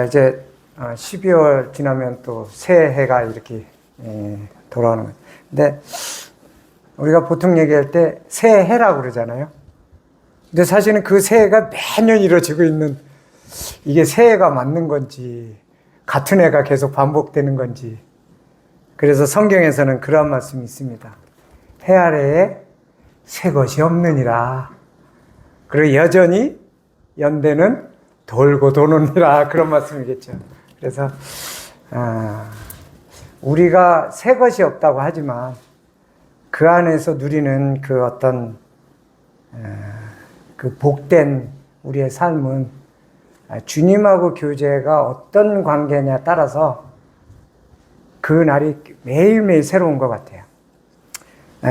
이제 12월 지나면 또 새해가 이렇게 돌아오는 거예요. 근데 우리가 보통 얘기할 때 새해라고 그러잖아요. 근데 사실은 그 새해가 매년 이루어지고 있는, 이게 새해가 맞는 건지 같은 해가 계속 반복되는 건지. 그래서 성경에서는 그런 말씀이 있습니다. 해 아래에 새 것이 없느니라. 그리고 여전히 연대는 돌고 도느니라, 그런 말씀이겠죠. 그래서 우리가 새 것이 없다고 하지만 그 안에서 누리는 그 어떤 그 복된 우리의 삶은 주님하고 교제가 어떤 관계냐에 따라서 그 날이 매일매일 새로운 것 같아요.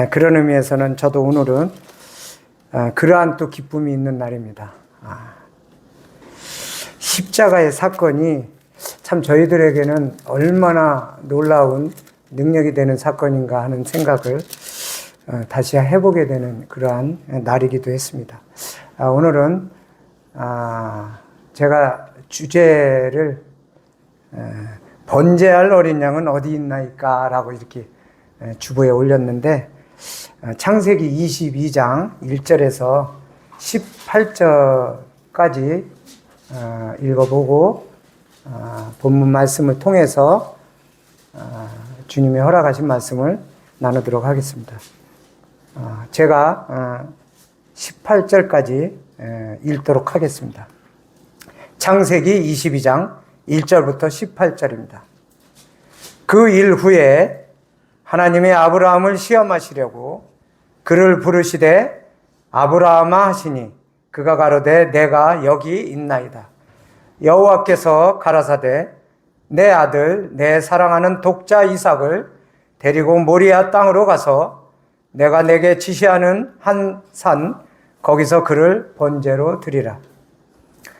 그런 의미에서는 저도 오늘은 그러한 또 기쁨이 있는 날입니다. 십자가의 사건이 참 저희들에게는 얼마나 놀라운 능력이 되는 사건인가 하는 생각을 다시 해보게 되는 그러한 날이기도 했습니다. 오늘은 제가 주제를 번제할 어린 양은 어디 있나이까 라고 이렇게 주보에 올렸는데, 창세기 22장 1절에서 18절까지 읽어보고 본문 말씀을 통해서 주님의 허락하신 말씀을 나누도록 하겠습니다. 제가 18절까지 읽도록 하겠습니다. 창세기 22장 1절부터 18절입니다. 그 일 후에 하나님이 아브라함을 시험하시려고 그를 부르시되 아브라함아 하시니 그가 가로되 내가 여기 있나이다. 여호와께서 가라사대 내 아들 내 사랑하는 독자 이삭을 데리고 모리아 땅으로 가서 내가 내게 지시하는 한 산 거기서 그를 번제로 드리라.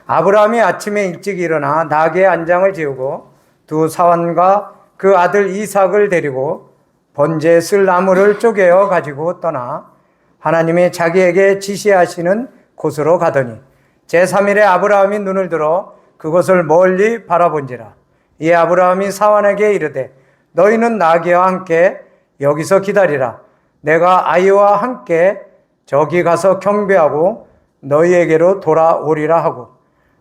아브라함이 아침에 일찍 일어나 나귀의 안장을 지우고 두 사환과 그 아들 이삭을 데리고 번제에 쓸 나무를 쪼개어 가지고 떠나 하나님이 자기에게 지시하시는 곳으로 가더니 제3일에 아브라함이 눈을 들어 그것을 멀리 바라본지라. 이에 아브라함이 사환에게 이르되 너희는 나귀와 함께 여기서 기다리라. 내가 아이와 함께 저기 가서 경배하고 너희에게로 돌아오리라 하고,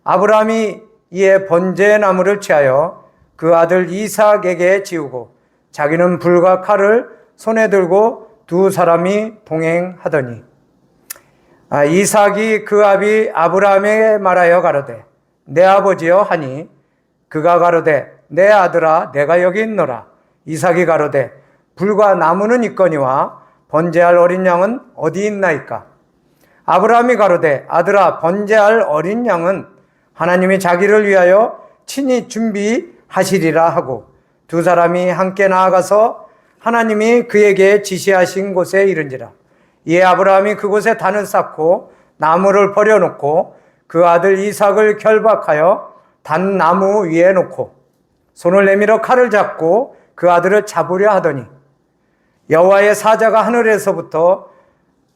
아브라함이 이에 번제의 나무를 취하여 그 아들 이삭에게 지우고 자기는 불과 칼을 손에 들고 두 사람이 동행하더니 이삭이 그 아비 아브라함에게 말하여 가로되 내 아버지여 하니 그가 가로되 내 아들아 내가 여기 있노라. 이삭이 가로되 불과 나무는 있거니와 번제할 어린 양은 어디 있나이까. 아브라함이 가로되 아들아 번제할 어린 양은 하나님이 자기를 위하여 친히 준비하시리라 하고 두 사람이 함께 나아가서 하나님이 그에게 지시하신 곳에 이른지라. 이에 아브라함이 그곳에 단을 쌓고 나무를 버려놓고 그 아들 이삭을 결박하여 단 나무 위에 놓고 손을 내밀어 칼을 잡고 그 아들을 잡으려 하더니 여호와의 사자가 하늘에서부터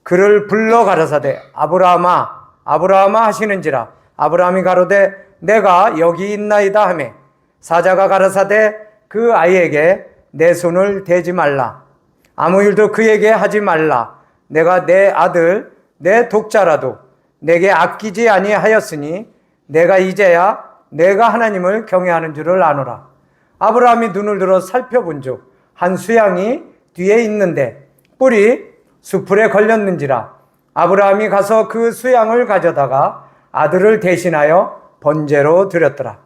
그를 불러 가라사대 아브라함아 아브라함아 하시는지라. 아브라함이 가로되 내가 여기 있나이다 하매 사자가 가라사대 그 아이에게 내 손을 대지 말라. 아무 일도 그에게 하지 말라. 내가 내 아들 내 독자라도 내게 아끼지 아니하였으니 내가 이제야 내가 하나님을 경외하는 줄을 아노라. 아브라함이 눈을 들어 살펴본즉 한 수양이 뒤에 있는데 뿔이 수풀에 걸렸는지라. 아브라함이 가서 그 수양을 가져다가 아들을 대신하여 번제로 드렸더라.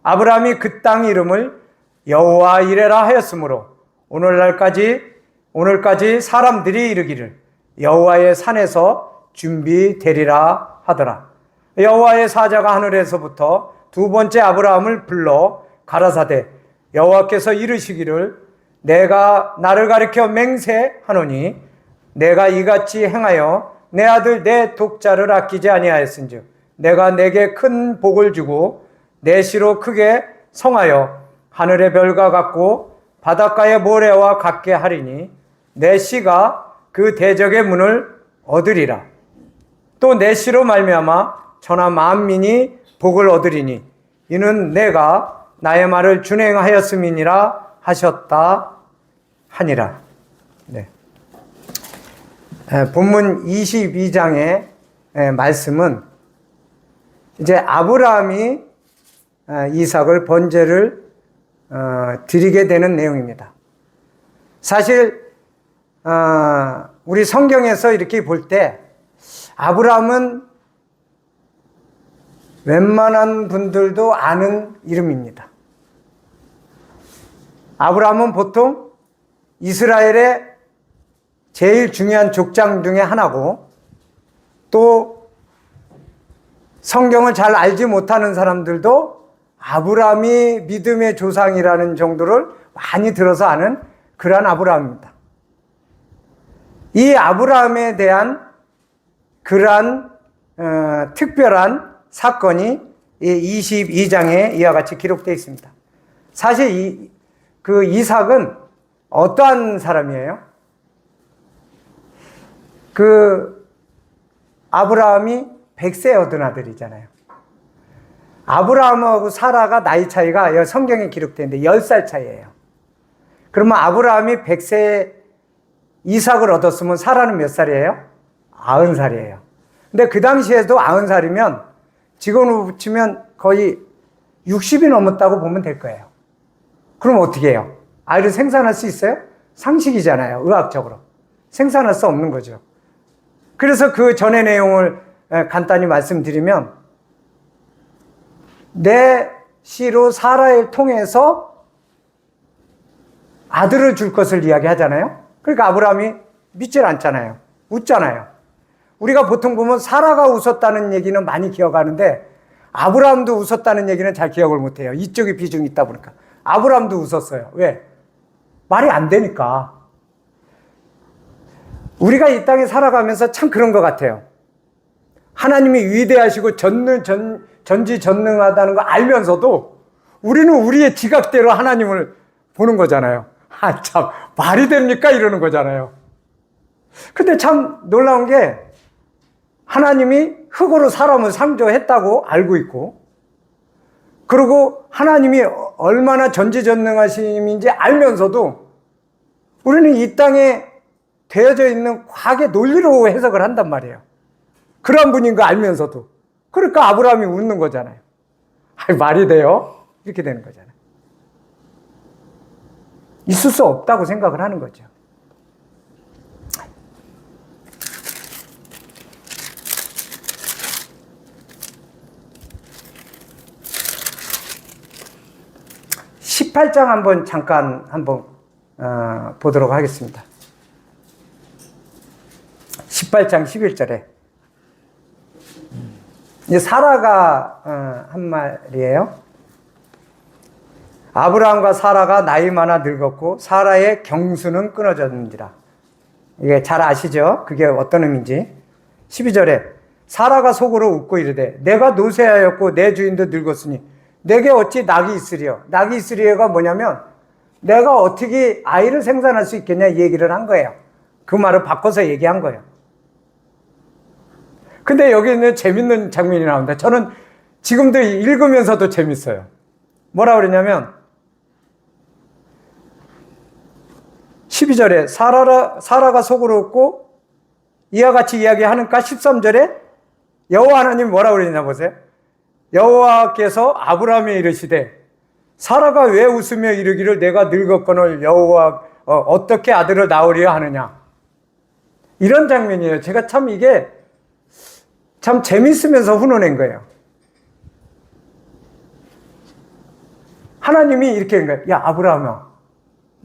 아브라함이 그 땅 이름을 여호와 이레라 하였으므로 오늘까지 사람들이 이르기를 여호와의 산에서 준비되리라 하더라. 여호와의 사자가 하늘에서부터 두 번째 아브라함을 불러 가라사대 여호와께서 이르시기를 내가 나를 가리켜 맹세하노니 내가 이같이 행하여 내 아들 내 독자를 아끼지 아니하였은즉 내가 내게 큰 복을 주고 내 씨로 크게 성하여 하늘의 별과 같고 바닷가의 모래와 같게 하리니 내 씨가 그 대적의 문을 얻으리라. 또 내 씨로 말미암아 천하 만민이 복을 얻으리니 이는 내가 나의 말을 준행하였음이니라 하셨다 하니라. 네. 본문 22장의 말씀은 이제 아브라함이 이삭을 번제를 드리게 되는 내용입니다. 사실 우리 성경에서 이렇게 볼 때 아브라함은 웬만한 분들도 아는 이름입니다. 아브라함은 보통 이스라엘의 제일 중요한 족장 중에 하나고, 또 성경을 잘 알지 못하는 사람들도 아브라함이 믿음의 조상이라는 정도를 많이 들어서 아는 그러한 아브라함입니다. 이 아브라함에 대한 그러한 특별한 사건이 22장에 이와 같이 기록되어 있습니다. 사실 그 이삭은 어떠한 사람이에요? 그 아브라함이 100세 얻은 아들이잖아요. 아브라함하고 사라가 나이 차이가 성경에 기록되어 있는데 10살 차이예요. 그러면 아브라함이 100세 이삭을 얻었으면 사라는 몇 살이에요? 90살이에요. 근데 그 당시에도 90살이면 지금으로 붙이면 거의 60이 넘었다고 보면 될 거예요. 그럼 어떻게 해요? 아이를 생산할 수 있어요? 상식이잖아요. 의학적으로. 생산할 수 없는 거죠. 그래서 그 전의 내용을 간단히 말씀드리면, 내 씨로 사라를 통해서 아들을 줄 것을 이야기하잖아요. 그러니까 아브라함이 믿질 않잖아요. 웃잖아요. 우리가 보통 보면 사라가 웃었다는 얘기는 많이 기억하는데 아브라함도 웃었다는 얘기는 잘 기억을 못해요. 이쪽에 비중이 있다 보니까. 아브라함도 웃었어요. 왜? 말이 안 되니까. 우리가 이 땅에 살아가면서 참 그런 것 같아요. 하나님이 위대하시고 전지전능하다는 거 알면서도 우리는 우리의 지각대로 하나님을 보는 거잖아요. 아, 참, 말이 됩니까? 이러는 거잖아요. 근데 참 놀라운 게, 하나님이 흙으로 사람을 창조했다고 알고 있고, 그리고 하나님이 얼마나 전지전능하심인지 알면서도 우리는 이 땅에 되어져 있는 과학의 논리로 해석을 한단 말이에요. 그런 분인 거 알면서도. 그러니까 아브라함이 웃는 거잖아요. 아니, 말이 돼요? 이렇게 되는 거잖아요. 있을 수 없다고 생각을 하는 거죠. (18장) 한번 잠깐 보도록 하겠습니다. 18장 11절에 이제 사라가 한 말이에요. 아브라함과 사라가 나이 많아 늙었고 사라의 경수는 끊어졌는지라. 이게 잘 아시죠? 그게 어떤 의미인지. 12절에 사라가 속으로 웃고 이르되 내가 노쇠하였고 내 주인도 늙었으니 내게 어찌 낙이 있으리요. 낙이 있으리요가 뭐냐면 내가 어떻게 아이를 생산할 수 있겠냐 이 얘기를 한 거예요. 그 말을 바꿔서 얘기한 거예요. 근데 여기는 재밌는 장면이 나옵니다. 저는 지금도 읽으면서도 재밌어요. 뭐라 그러냐면 12절에 사라가 속으로 웃고 이와 같이 이야기하는가 13절에 여호와 하나님 뭐라 그러냐 보세요. 여호와께서 아브라함에 이르시되 사라가 왜 웃으며 이르기를 내가 늙었거늘 여호와 어떻게 아들을 낳으려 하느냐. 이런 장면이에요. 제가 참 이게 참 재밌으면서 훈훈한 거예요. 하나님이 이렇게 한 거예요. 야 아브라함아,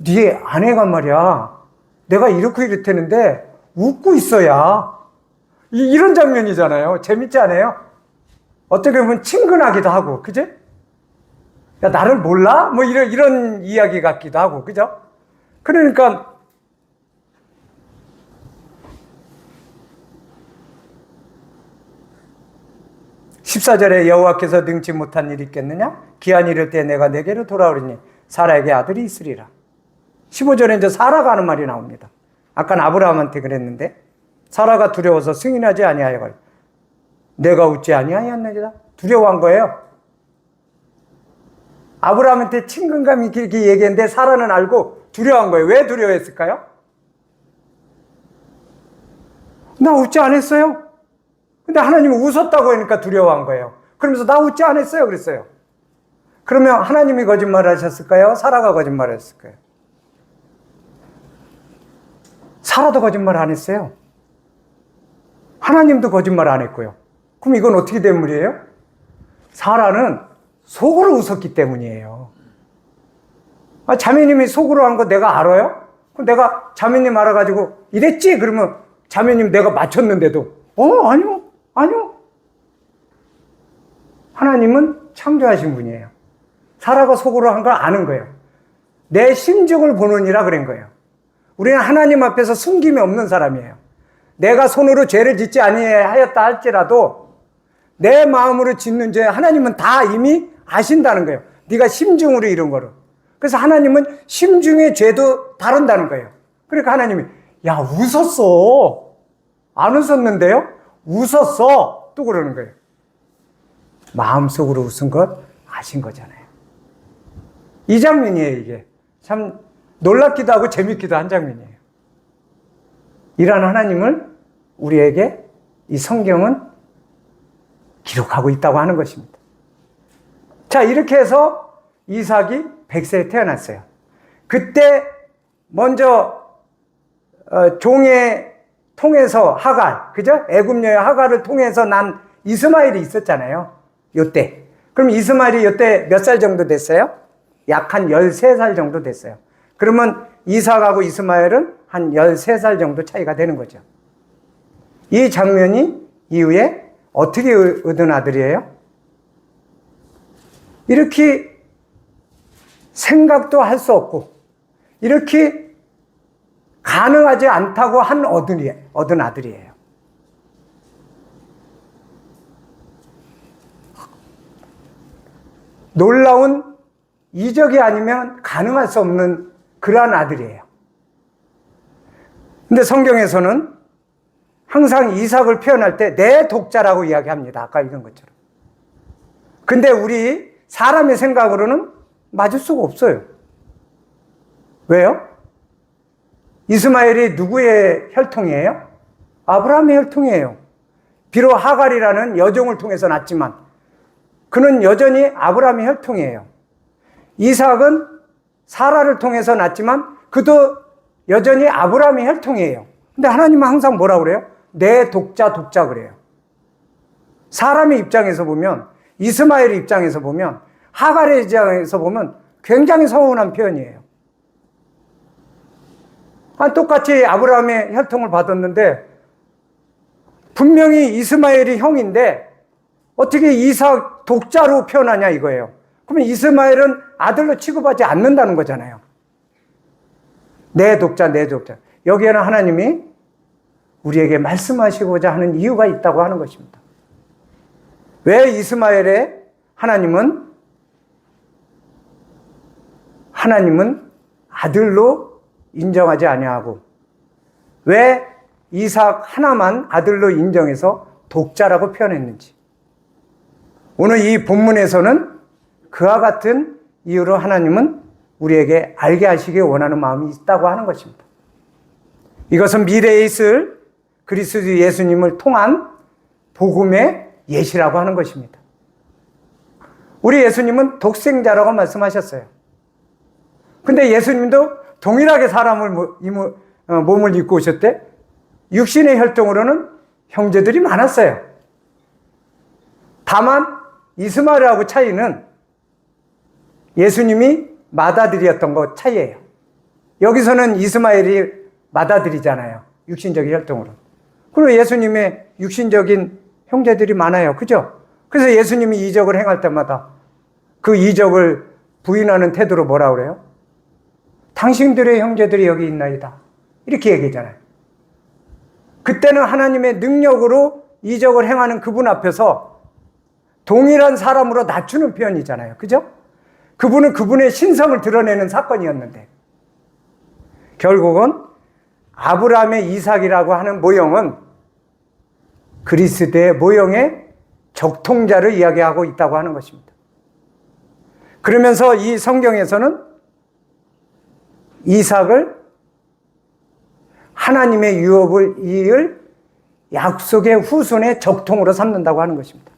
네 아내가 말이야 내가 이렇다는데 웃고 있어야. 이런 장면이잖아요. 재밌지 않아요? 어떻게 보면 친근하기도 하고, 그죠? 야, 나를 몰라? 뭐 이런 이야기 같기도 하고, 그죠? 그러니까, 14절에 여호와께서 능치 못한 일이 있겠느냐? 기한이 이를 때 내가 내게로 돌아오리니 사라에게 아들이 있으리라. 15절에 이제 사라가 하는 말이 나옵니다. 아까는 아브라함한테 그랬는데, 사라가 두려워서 승인하지 아니하여 내가 웃지 아니하였느니라. 두려워한 거예요. 아브라함한테 친근감 있게 이렇게 얘기했는데 사라는 알고 두려워한 거예요. 왜 두려워했을까요? 나 웃지 않았어요. 근데 하나님이 웃었다고 하니까 두려워한 거예요. 그러면서 나 웃지 않았어요 그랬어요. 그러면 하나님이 거짓말을 하셨을까요? 사라가 거짓말을 했을까요? 사라도 거짓말 안 했어요. 하나님도 거짓말 안 했고요. 그럼 이건 어떻게 된 물이에요? 사라는 속으로 웃었기 때문이에요. 자매님이 속으로 한 거 내가 알아요? 그럼 내가 자매님 알아가지고 이랬지? 그러면 자매님 내가 맞췄는데도 아니요. 하나님은 창조하신 분이에요. 사라가 속으로 한 걸 아는 거예요. 내 심정을 보느니라 그런 거예요. 우리는 하나님 앞에서 숨김이 없는 사람이에요. 내가 손으로 죄를 짓지 아니하였다 할지라도 내 마음으로 짓는 죄 하나님은 다 이미 아신다는 거예요. 네가 심중으로 이룬 거를. 그래서 하나님은 심중의 죄도 다룬다는 거예요. 그러니까 하나님이 야 웃었어. 안 웃었는데요? 웃었어. 또 그러는 거예요. 마음속으로 웃은 것 아신 거잖아요. 이 장면이에요. 이게 참 놀랍기도 하고 재밌기도 한 장면이에요. 이런 하나님을 우리에게 이 성경은 기록하고 있다고 하는 것입니다. 자, 이렇게 해서 이삭이 100세에 태어났어요. 그때 먼저 종에 통해서 하갈, 그죠? 애굽 여의 하갈을 통해서 난 이스마엘이 있었잖아요. 요때. 그럼 이스마엘이 요때 몇 살 정도 됐어요? 약 한 13살 정도 됐어요. 그러면 이삭하고 이스마엘은 한 13살 정도 차이가 되는 거죠. 이 장면이 이후에 어떻게 얻은 아들이에요? 이렇게 생각도 할 수 없고 이렇게 가능하지 않다고 얻은 아들이에요. 놀라운 이적이 아니면 가능할 수 없는 그러한 아들이에요. 근데 성경에서는 항상 이삭을 표현할 때 내 독자라고 이야기합니다. 아까 읽은 것처럼. 근데 우리 사람의 생각으로는 맞을 수가 없어요. 왜요? 이스마엘이 누구의 혈통이에요? 아브라함의 혈통이에요. 비록 하갈이라는 여종을 통해서 낳지만 그는 여전히 아브라함의 혈통이에요. 이삭은 사라를 통해서 낳지만 그도 여전히 아브라함의 혈통이에요. 근데 하나님은 항상 뭐라고 그래요? 내 독자 그래요. 사람의 입장에서 보면, 이스마엘의 입장에서 보면, 하갈의 입장에서 보면 굉장히 서운한 표현이에요. 똑같이 아브라함의 혈통을 받았는데 분명히 이스마엘이 형인데 어떻게 이삭 독자로 표현하냐 이거예요. 그러면 이스마엘은 아들로 취급하지 않는다는 거잖아요. 내 독자. 여기에는 하나님이 우리에게 말씀하시고자 하는 이유가 있다고 하는 것입니다. 왜 이스마엘의 하나님은 아들로 인정하지 아니하고 왜 이삭 하나만 아들로 인정해서 독자라고 표현했는지 오늘 이 본문에서는 그와 같은 이유로 하나님은 우리에게 알게 하시기 원하는 마음이 있다고 하는 것입니다. 이것은 미래에 있을 그리스도 예수님을 통한 복음의 예시라고 하는 것입니다. 우리 예수님은 독생자라고 말씀하셨어요. 근데 예수님도 동일하게 사람을 몸을 입고 오셨대. 육신의 혈통으로는 형제들이 많았어요. 다만 이스마엘하고 차이는 예수님이 맏아들이었던 것 차이예요. 여기서는 이스마엘이 맏아들이잖아요. 육신적인 혈통으로. 그리고 예수님의 육신적인 형제들이 많아요. 그죠? 그래서 예수님이 이적을 행할 때마다 그 이적을 부인하는 태도로 뭐라 그래요? 당신들의 형제들이 여기 있나이다. 이렇게 얘기하잖아요. 그때는 하나님의 능력으로 이적을 행하는 그분 앞에서 동일한 사람으로 낮추는 표현이잖아요. 그죠? 그분은 그분의 신성을 드러내는 사건이었는데 결국은 아브라함의 이삭이라고 하는 모형은 그리스도의 모형의 적통자를 이야기하고 있다고 하는 것입니다. 그러면서 이 성경에서는 이삭을 하나님의 유업을 이을 약속의 후손의 적통으로 삼는다고 하는 것입니다.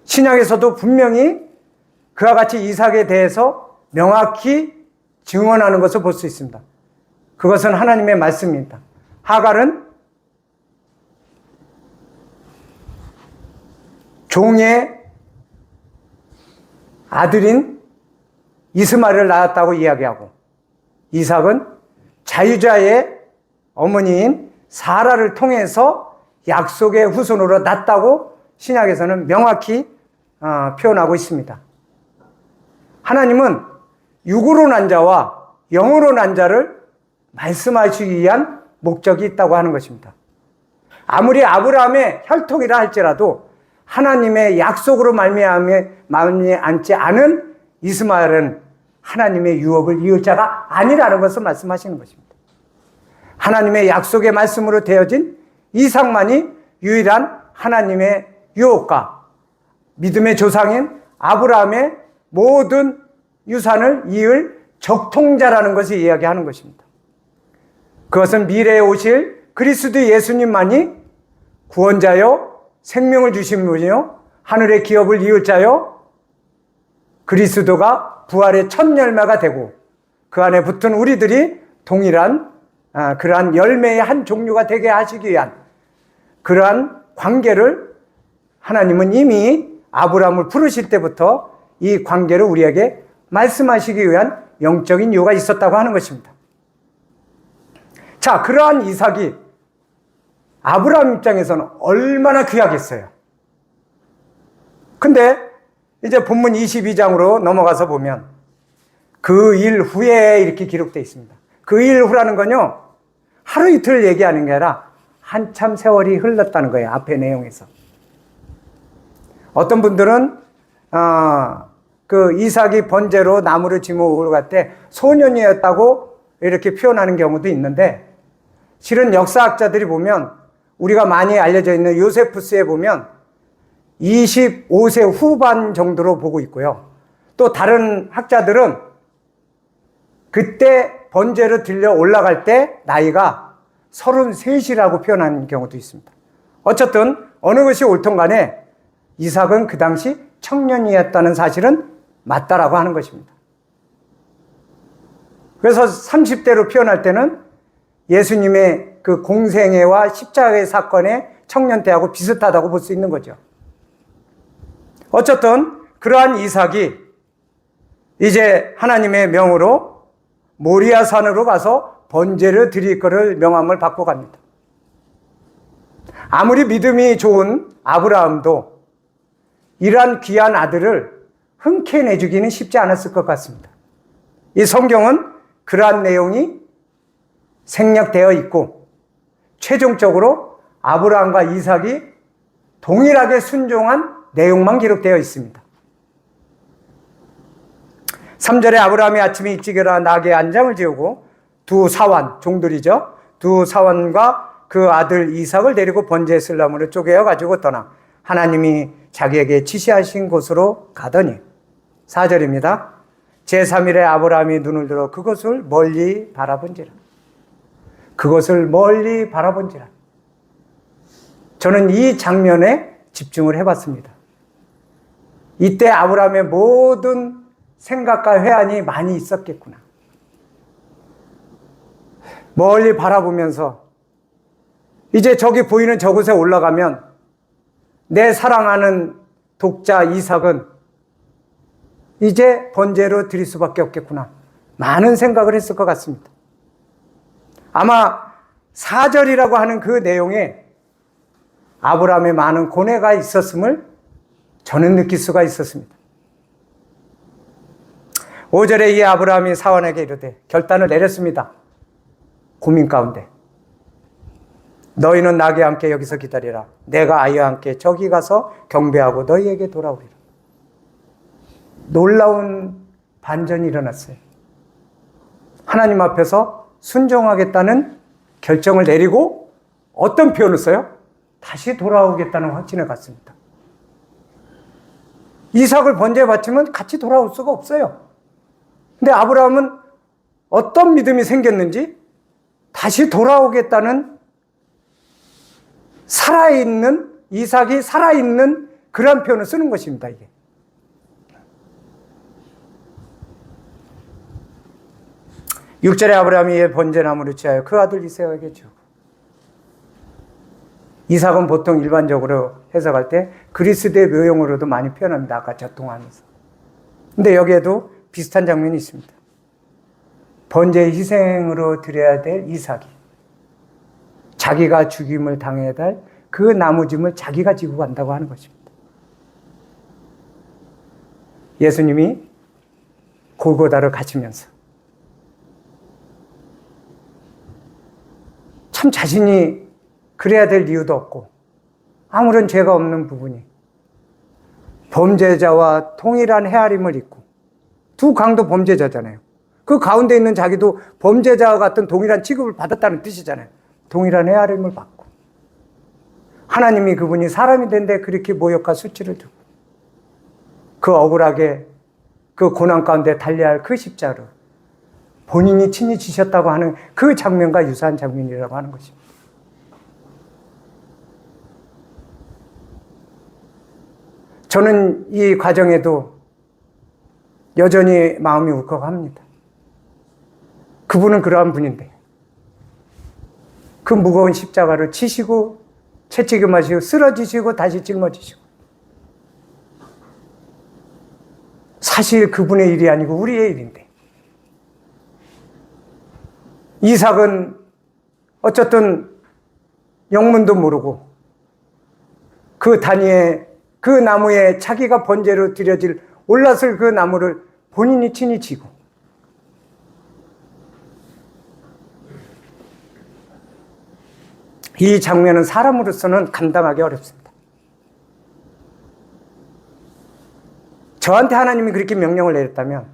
신약에서도 분명히 그와 같이 이삭에 대해서 명확히 증언하는 것을 볼 수 있습니다. 그것은 하나님의 말씀입니다. 하갈은 종의 아들인 이스마엘을 낳았다고 이야기하고, 이삭은 자유자의 어머니인 사라를 통해서 약속의 후손으로 낳았다고 신약에서는 명확히 표현하고 있습니다. 하나님은 육으로 난 자와 영으로 난 자를 말씀하시기 위한 목적이 있다고 하는 것입니다. 아무리 아브라함의 혈통이라 할지라도 하나님의 약속으로 말미암지 않은 이스마엘은 하나님의 유업을 이을 자가 아니라는 것을 말씀하시는 것입니다. 하나님의 약속의 말씀으로 되어진 이삭만이 유일한 하나님의 유업과 믿음의 조상인 아브라함의 모든 유산을 이을 적통자라는 것을 이야기하는 것입니다. 그것은 미래에 오실 그리스도 예수님만이 구원자요, 생명을 주신 분이요, 하늘의 기업을 이을 자요, 그리스도가 부활의 첫 열매가 되고 그 안에 붙은 우리들이 동일한 그러한 열매의 한 종류가 되게 하시기 위한 그러한 관계를 하나님은 이미 아브라함을 부르실 때부터 이 관계를 우리에게 말씀하시기 위한 영적인 이유가 있었다고 하는 것입니다. 자, 그러한 이삭이 아브라함 입장에서는 얼마나 귀하겠어요. 근데 이제 본문 22장으로 넘어가서 보면 그 일 후에 이렇게 기록되어 있습니다. 그 일 후라는 건요, 하루 이틀 얘기하는 게 아니라 한참 세월이 흘렀다는 거예요. 앞의 내용에서. 어떤 분들은 그 이삭이 번제로 나무를 지목을 갈 때 소년이었다고 이렇게 표현하는 경우도 있는데, 실은 역사학자들이 보면 우리가 많이 알려져 있는 요세푸스에 보면 25세 후반 정도로 보고 있고요. 또 다른 학자들은 그때 번제로 들려 올라갈 때 나이가 33이라고 표현하는 경우도 있습니다. 어쨌든 어느 것이 옳든 간에 이삭은 그 당시 청년이었다는 사실은 맞다라고 하는 것입니다. 그래서 30대로 표현할 때는 예수님의 그 공생애와 십자가의 사건의 청년 때하고 비슷하다고 볼 수 있는 거죠. 어쨌든 그러한 이삭이 이제 하나님의 명으로 모리아 산으로 가서 번제를 드릴 것을 명함을 받고 갑니다. 아무리 믿음이 좋은 아브라함도 이러한 귀한 아들을 흔쾌히 내주기는 쉽지 않았을 것 같습니다. 이 성경은 그러한 내용이 생략되어 있고 최종적으로 아브라함과 이삭이 동일하게 순종한 내용만 기록되어 있습니다. 3절에 아브라함이 아침에 일찍 일어나 나귀의 안장을 지우고 두 사환, 종들이죠. 두 사환과 그 아들 이삭을 데리고 번제의 슬라무를 쪼개어 가지고 떠나 하나님이 자기에게 지시하신 곳으로 가더니, 4절입니다. 제3일에 아브라함이 눈을 들어 그것을 멀리 바라본지라. 그것을 멀리 바라본지라. 저는 이 장면에 집중을 해봤습니다. 이때 아브라함의 모든 생각과 회한이 많이 있었겠구나. 멀리 바라보면서 이제 저기 보이는 저곳에 올라가면 내 사랑하는 독자 이삭은 이제 번제로 드릴 수밖에 없겠구나. 많은 생각을 했을 것 같습니다. 아마 4절이라고 하는 그 내용에 아브라함의 많은 고뇌가 있었음을 저는 느낄 수가 있었습니다. 5절에 이 아브라함이 사환에게 이르되 결단을 내렸습니다. 고민 가운데. 너희는 나귀와 함께 여기서 기다리라. 내가 아이와 함께 저기 가서 경배하고 너희에게 돌아오리라. 놀라운 반전이 일어났어요. 하나님 앞에서 순종하겠다는 결정을 내리고 어떤 표현을 써요? 다시 돌아오겠다는 확신을 갖습니다. 이삭을 번제에 바치면 같이 돌아올 수가 없어요. 근데 아브라함은 어떤 믿음이 생겼는지 다시 돌아오겠다는 살아있는, 이삭이 살아있는 그런 표현을 쓰는 것입니다, 이게. 육절에 아브라함이 이에 번제나무를 취하여 그 아들 이삭에게 주고. 이삭은 보통 일반적으로 해석할 때 그리스도의 묘용으로도 많이 표현합니다. 아까 저통하면서. 근데 여기에도 비슷한 장면이 있습니다. 번제의 희생으로 드려야 될 이삭이 자기가 죽임을 당해야 될 그 나무짐을 자기가 지고 간다고 하는 것입니다. 예수님이 골고다를 가시면서 참 자신이 그래야 될 이유도 없고 아무런 죄가 없는 부분이 범죄자와 동일한 헤아림을 입고, 두 강도 범죄자잖아요. 그 가운데 있는 자기도 범죄자와 같은 동일한 취급을 받았다는 뜻이잖아요. 동일한 헤아림을 받고 하나님이 그분이 사람이 된데 그렇게 모욕과 수치를 주고 그 억울하게 그 고난 가운데 달려야 할 그 십자로 본인이 친히 지셨다고 하는 그 장면과 유사한 장면이라고 하는 것입니다. 저는 이 과정에도 여전히 마음이 울컥합니다. 그분은 그러한 분인데 그 무거운 십자가를 치시고 채찍임하시고 쓰러지시고 다시 짊어지시고, 사실 그분의 일이 아니고 우리의 일인데, 이삭은 어쨌든 영문도 모르고 그 단위에 그 나무에 자기가 번제로 드려질 올랐을 그 나무를 본인이 친히 지고, 이 장면은 사람으로서는 감당하기 어렵습니다. 저한테 하나님이 그렇게 명령을 내렸다면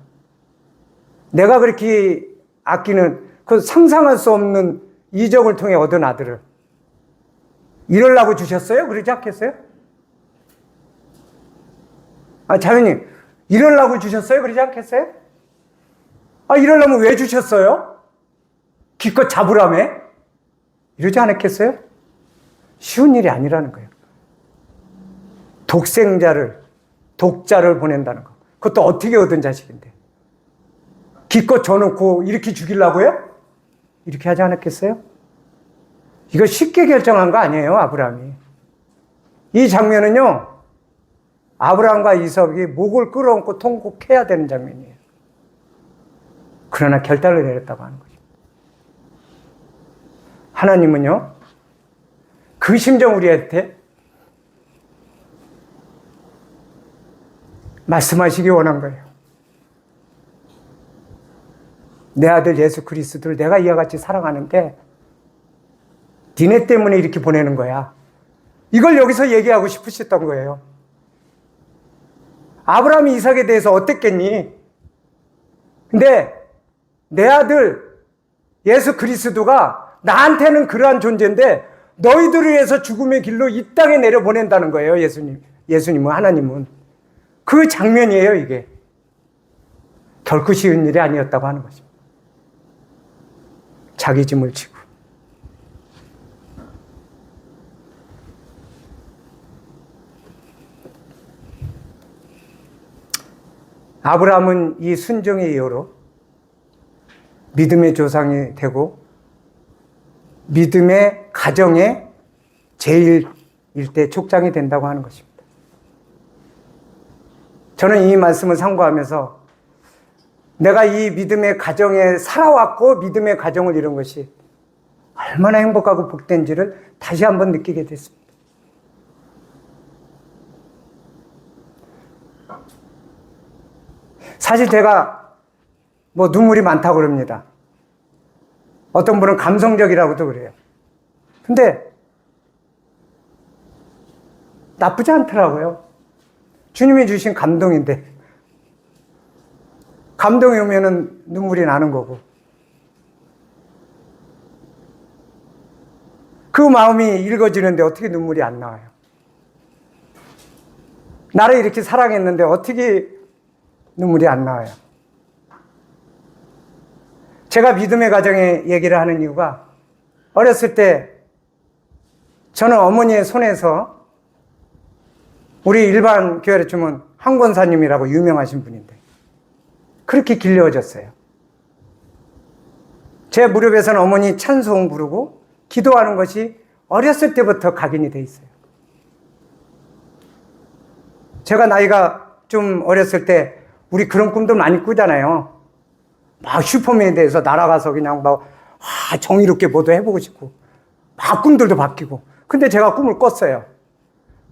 내가 그렇게 아끼는 그 상상할 수 없는 이적을 통해 얻은 아들을 이러려고 주셨어요? 그러지 않겠어요? 자매님, 이러려고 주셨어요? 그러지 않겠어요? 이러려면 왜 주셨어요? 기껏 잡으라며? 이러지 않았겠어요? 쉬운 일이 아니라는 거예요. 독자를 보낸다는 거. 그것도 어떻게 얻은 자식인데. 기껏 줘놓고 이렇게 죽이려고요? 이렇게 하지 않았겠어요? 이거 쉽게 결정한 거 아니에요, 아브라함이. 이 장면은요, 아브라함과 이삭이 목을 끌어안고 통곡해야 되는 장면이에요. 그러나 결단을 내렸다고 하는 거죠. 하나님은요, 그 심정 우리한테 말씀하시기 원한 거예요. 내 아들 예수 그리스도를 내가 이와 같이 사랑하는데 니네 때문에 이렇게 보내는 거야. 이걸 여기서 얘기하고 싶으셨던 거예요. 아브라함이 이삭에 대해서 어땠겠니? 근데 내 아들 예수 그리스도가 나한테는 그러한 존재인데 너희들을 위해서 죽음의 길로 이 땅에 내려보낸다는 거예요. 예수님은, 하나님은. 그 장면이에요, 이게. 결코 쉬운 일이 아니었다고 하는 것입니다. 자기 짐을 지고. 아브라함은 이 순종의 이유로 믿음의 조상이 되고 믿음의 가정의 제일 일대 촉장이 된다고 하는 것입니다. 저는 이 말씀을 상고하면서 내가 이 믿음의 가정에 살아왔고 믿음의 가정을 이룬 것이 얼마나 행복하고 복된지를 다시 한번 느끼게 됐습니다. 사실 제가 눈물이 많다고 그럽니다. 어떤 분은 감성적이라고도 그래요. 근데 나쁘지 않더라고요. 주님이 주신 감동인데 감동이 오면은 눈물이 나는 거고, 그 마음이 읽어지는데 어떻게 눈물이 안 나와요? 나를 이렇게 사랑했는데 어떻게 눈물이 안 나와요? 제가 믿음의 가정에 얘기를 하는 이유가 어렸을 때 저는 어머니의 손에서 우리 일반 교회로 치면 한 권사님이라고 유명하신 분인데 그렇게 길러졌어요. 제 무릎에서는 어머니 찬송 부르고 기도하는 것이 어렸을 때부터 각인이 돼 있어요. 제가 나이가 좀 어렸을 때 우리 그런 꿈들 많이 꾸잖아요. 막 슈퍼맨에 대해서 날아가서 그냥 막 정의롭게 뭐도 해보고 싶고 막 꿈들도 바뀌고. 근데 제가 꿈을 꿨어요.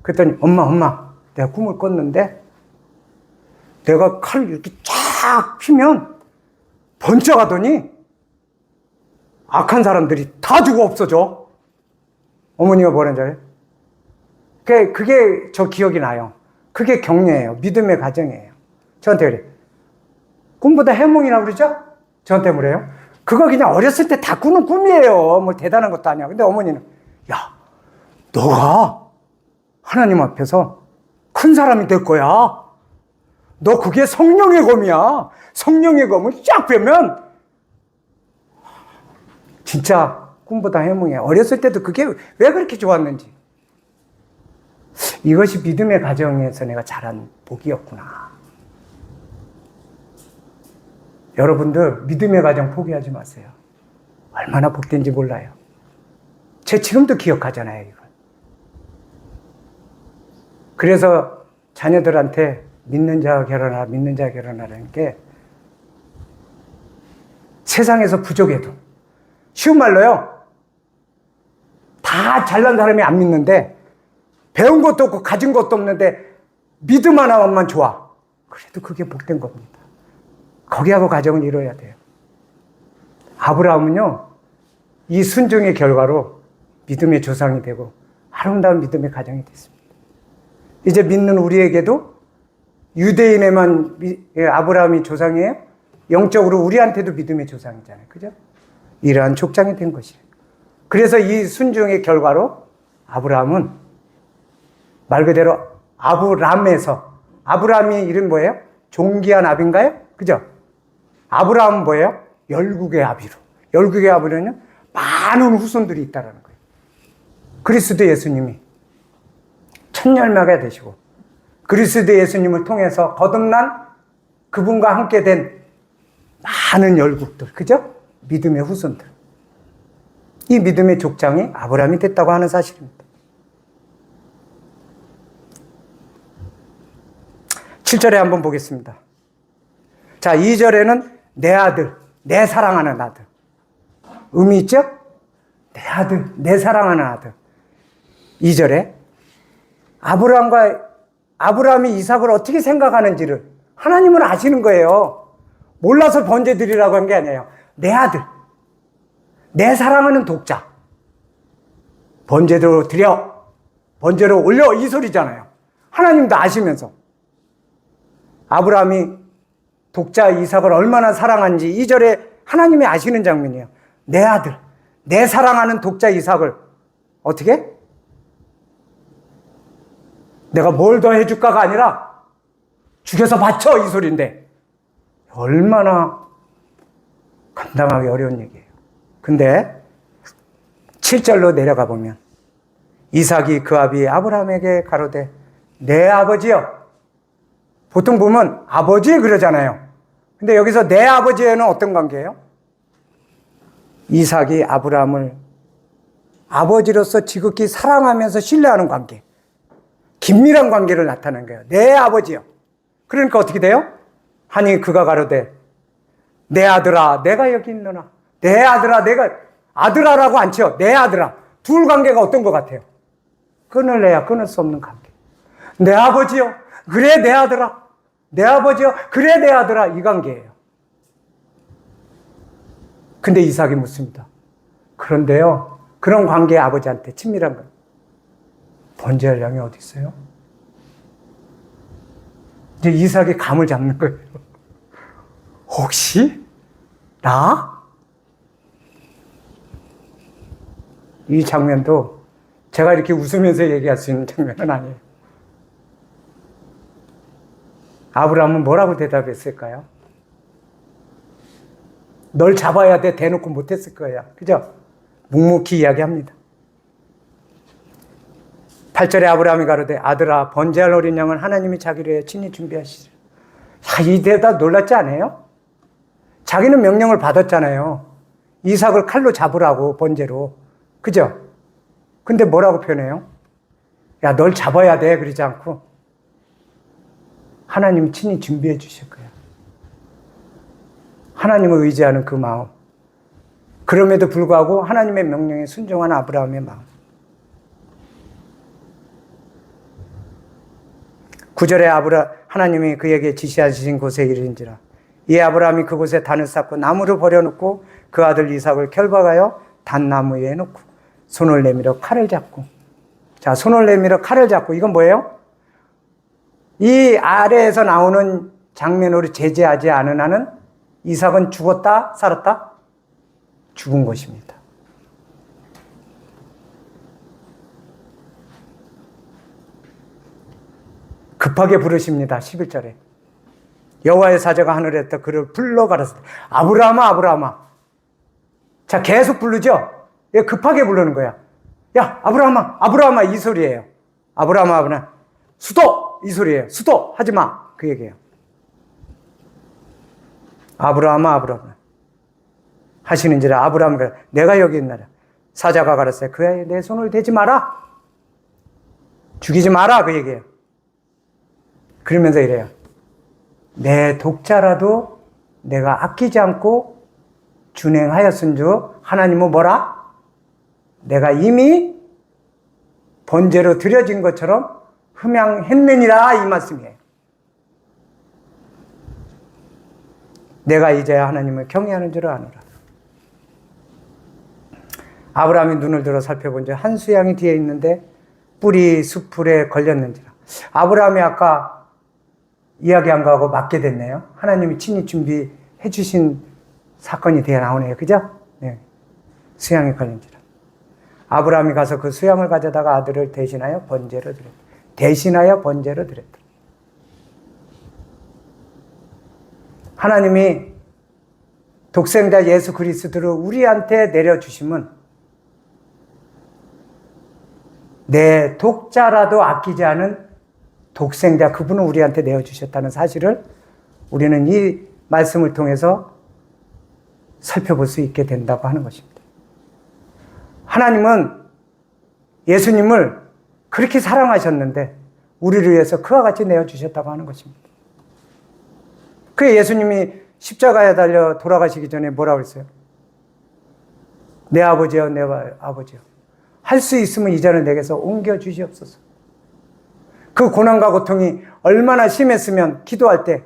그랬더니 엄마 내가 꿈을 꿨는데 내가 칼을 이렇게 쫙 피면 번쩍하더니 악한 사람들이 다 죽어 없어져. 어머니가 뭐라는 줄 알아요? 그게 저 기억이 나요. 그게 격려예요. 믿음의 가정이에요. 저한테 그래. 꿈보다 해몽이라고 그러죠? 저한테 그래요. 그거 그냥 어렸을 때 다 꾸는 꿈이에요. 뭐 대단한 것도 아니야. 근데 어머니는 야, 너가 하나님 앞에서 큰 사람이 될 거야. 너 그게 성령의 검이야. 성령의 검을 쫙 빼면 진짜 꿈보다 해몽이야. 어렸을 때도 그게 왜 그렇게 좋았는지. 이것이 믿음의 가정에서 내가 자란 복이었구나. 여러분들 믿음의 가정 포기하지 마세요. 얼마나 복된지 몰라요. 제 지금도 기억하잖아요, 이걸. 그래서 자녀들한테 믿는 자와 결혼하라, 믿는 자와 결혼하라는 게 세상에서 부족해도 쉬운 말로요. 다 잘난 사람이 안 믿는데 배운 것도 없고 가진 것도 없는데 믿음 하나만 좋아. 그래도 그게 복된 겁니다. 거기하고 가정을 이뤄야 돼요. 아브라함은요, 이 순종의 결과로 믿음의 조상이 되고 아름다운 믿음의 가정이 됐습니다. 이제 믿는 우리에게도 유대인에만 아브라함이 조상이에요? 영적으로 우리한테도 믿음의 조상이잖아요. 그죠? 이러한 족장이 된 것이에요. 그래서 이 순종의 결과로 아브라함은 말 그대로 아브람에서, 아브라함이 이름 뭐예요? 존귀한 아비인가요? 그죠? 아브라함은 뭐예요? 열국의 아비로. 열국의 아비로는 많은 후손들이 있다는 거예요. 그리스도 예수님이 첫 열매가 되시고 그리스도 예수님을 통해서 거듭난 그분과 함께 된 많은 열국들, 그죠? 믿음의 후손들. 이 믿음의 족장이 아브라함이 됐다고 하는 사실입니다. 7절에 한번 보겠습니다. 자, 2절에는 내 아들, 내 사랑하는 아들. 의미 있죠? 내 아들, 내 사랑하는 아들. 2절에 아브라함이 이삭을 어떻게 생각하는지를 하나님은 아시는 거예요. 몰라서 번제 드리라고 한 게 아니에요. 내 아들, 내 사랑하는 독자. 번제로 드려, 번제로 올려, 이 소리잖아요. 하나님도 아시면서. 아브라함이 독자 이삭을 얼마나 사랑한지 2절에 하나님이 아시는 장면이에요. 내 아들, 내 사랑하는 독자 이삭을 어떻게? 내가 뭘 더 해줄까가 아니라 죽여서 바쳐, 이 소리인데 얼마나 감당하기 어려운 얘기예요. 근데 7절로 내려가 보면 이삭이 그 아비 아브라함에게 가로되 내 아버지여. 보통 보면 아버지 그러잖아요. 근데 여기서 내 아버지에는 어떤 관계예요? 이삭이 아브라함을 아버지로서 지극히 사랑하면서 신뢰하는 관계, 긴밀한 관계를 나타내는 거예요. 내 아버지요. 그러니까 어떻게 돼요? 하니 그가 가로되 내 아들아 내가 여기 있노라. 내 아들아 내가, 아들아라고 안 쳐. 내 아들아. 둘 관계가 어떤 것 같아요? 끊을래야 끊을 수 없는 관계. 내 아버지요. 그래 내 아들아. 내 아버지요. 그래 내 아들아. 이 관계예요. 근데 이삭이 묻습니다. 그런데요, 그런 관계의 아버지한테 친밀한 거, 번제할 양이 어디 있어요? 이제 이삭이 감을 잡는 거예요. 혹시 나? 이 장면도 제가 이렇게 웃으면서 얘기할 수 있는 장면은 아니에요. 아브라함은 뭐라고 대답했을까요? 널 잡아야 돼 대놓고 못했을 거야. 그죠? 묵묵히 이야기합니다. 8절에 아브라함이 가로되 아들아 번제할 어린 양은 하나님이 자기를 위해 친히 준비하시리라. 이 대답 놀랍지 않아요? 자기는 명령을 받았잖아요. 이삭을 칼로 잡으라고 번제로. 그죠? 근데 뭐라고 표현해요? 야, 널 잡아야 돼 그러지 않고 하나님이 친히 준비해 주실 거야. 하나님을 의지하는 그 마음. 그럼에도 불구하고 하나님의 명령에 순종한 아브라함의 마음. 9절에 하나님이 그에게 지시하신 곳에 이르는지라. 이 아브라함이 그곳에 단을 쌓고 나무를 버려놓고 그 아들 이삭을 결박하여 단나무 위에 놓고 손을 내밀어 칼을 잡고. 자, 손을 내밀어 칼을 잡고. 이건 뭐예요? 이 아래에서 나오는 장면으로 제재하지 않은 한은 이삭은 죽었다? 살았다? 죽은 것입니다. 급하게 부르십니다. 11절에. 여호와의 사자가 하늘에서 그를 불러 가라사대 아브라함아 아브라함아. 자, 계속 부르죠? 급하게 부르는 거야. 야, 아브라함아 아브라함아 이 소리예요. 아브라함아 아브라함. 수도! 이 소리예요. 수도! 하지 마. 그 얘기예요. 아브라함아 아브라함아 하시는지라. 아브라함이 내가 여기 있나라. 사자가 가라사대 그의 내 손을 대지 마라. 죽이지 마라. 그 얘기예요. 그러면서 이래요. 내 독자라도 내가 아끼지 않고 준행하였은즉 하나님은 뭐라? 내가 이미 번제로 드려진 것처럼 흠양했느니라 이 말씀이에요. 내가 이제야 하나님을 경외하는 줄 아노라. 아브라함이 눈을 들어 살펴본즉 한 수양이 뒤에 있는데 뿔이 숯불에 걸렸는지라. 아브라함이 아까 이야기한 거하고 맞게 됐네요. 하나님이 친히 준비해 주신 사건이 되어 나오네요. 그죠? 네. 수양이 걸린지라. 아브라함이 가서 그 수양을 가져다가 아들을 대신하여 번제로 드렸다. 대신하여 번제로 드렸다. 하나님이 독생자 예수 그리스도를 우리한테 내려주심은 내 독자라도 아끼지 않은 독생자 그분은 우리한테 내어주셨다는 사실을 우리는 이 말씀을 통해서 살펴볼 수 있게 된다고 하는 것입니다. 하나님은 예수님을 그렇게 사랑하셨는데 우리를 위해서 그와 같이 내어주셨다고 하는 것입니다. 그래 예수님이 십자가에 달려 돌아가시기 전에 뭐라고 했어요? 내 아버지여 내 아버지여 할 수 있으면 이전을 내게서 옮겨주시옵소서. 그 고난과 고통이 얼마나 심했으면 기도할 때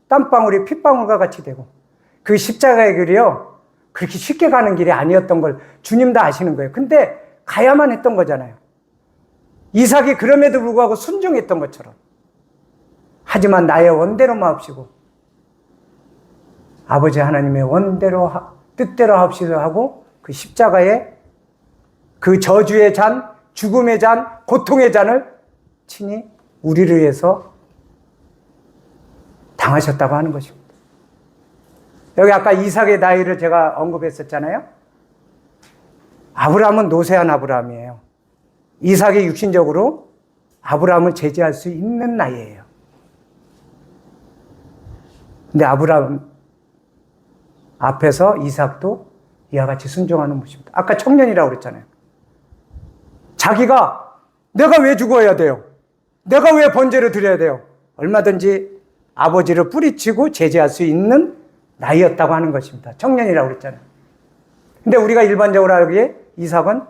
땀방울이 핏방울과 같이 되고 그 십자가의 길이요 그렇게 쉽게 가는 길이 아니었던 걸 주님도 아시는 거예요. 근데 가야만 했던 거잖아요. 이삭이 그럼에도 불구하고 순종했던 것처럼. 하지만 나의 원대로 마옵시고 아버지 하나님의 원대로 뜻대로 하옵시고 하고 그 십자가의 그 저주의 잔, 죽음의 잔, 고통의 잔을 친히 우리를 위해서 당하셨다고 하는 것입니다. 여기 아까 이삭의 나이를 제가 언급했었잖아요. 아브라함은 노쇠한 아브라함이에요. 이삭이 육신적으로 아브라함을 제지할 수 있는 나이예요. 근데 아브라함 앞에서 이삭도 이와 같이 순종하는 모습입니다. 아까 청년이라고 그랬잖아요. 자기가 내가 왜 죽어야 돼요? 내가 왜 번제를 드려야 돼요? 얼마든지 아버지를 뿌리치고 제지할 수 있는 나이였다고 하는 것입니다. 청년이라고 그랬잖아요. 근데 우리가 일반적으로 알기에 이삭은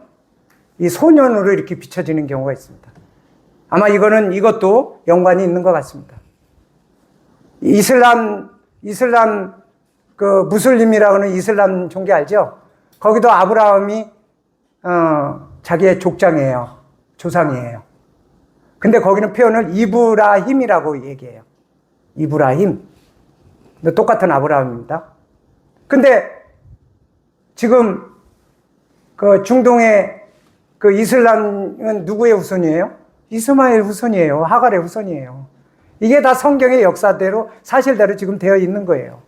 이 소년으로 이렇게 비춰지는 경우가 있습니다. 아마 이것도 연관이 있는 것 같습니다. 이슬람 그 무슬림이라고 하는 이슬람 종교 알죠? 거기도 아브라함이 자기의 족장이에요. 조상이에요. 근데 거기는 표현을 이브라힘이라고 얘기해요. 이브라힘. 똑같은 아브라함입니다. 근데 지금 그 중동의 그 이슬람은 누구의 후손이에요? 이스마엘 후손이에요. 하갈의 후손이에요. 이게 다 성경의 역사대로 사실대로 지금 되어 있는 거예요.